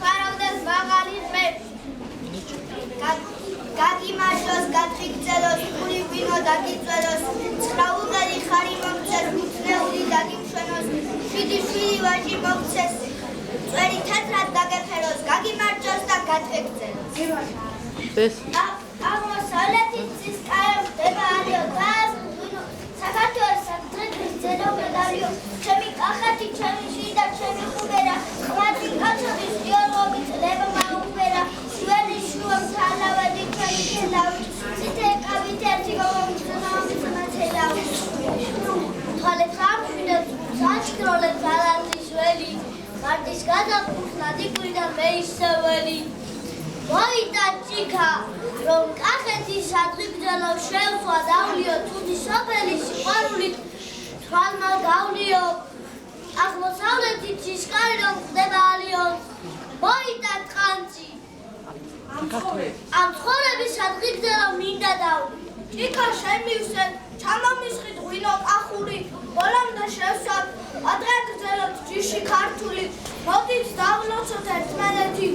ფარავდეს მაღალი ღმერთს. გაგიმარჯოს, გათრიგწელოს, ფული ღვინო დაგიწველოს, ცხრაულელი ხარი მომცეს, მუცნეული დაგიმშვენოს, შვიდი ვაჟი მომცეს, წვერი თეთრად დაგეფეროს, გაგიმარჯოს და გათრიგწელოს. აღმოსავლეთით ცისკარი მდებარეო, დაასვენო საქართველოს საკუთრების ძერო მედალიო, ჩემი კახეთი, ჩემი შიდა, ჩემი ხუბერა, მათი კაცობის იორღობით ლებმა უბერა, შველი შუა მთავარი ჩემი ქედავი, ციტეკავით ერთი მომწონავით მათედავი. თვალებს ამშვიდებს, საშკროლებს ალაზი შველი, მარტის გადახურს ნადიგვი და მეისეველი. მოიდა ჭიქა, რომ კახეთის ადრიგძელო შევსვა დავლიო, თუთი სოფელი სიყვარულით თვალმა გავლიო, აღმოსავლეთით ცისკარი რომ ხდება ალიო, მოიდა ტყანწი, ამ ცხოვრების ადრიგძელო მინდა დავლიო. ჭიქა შემივსენ, ჩამომისხით ღვინო კახური, ბოლომდე შევსვათ, ადრიგძელოთ ჯიში ქართული, მოდით დავლოცოთ ერთმანეთი,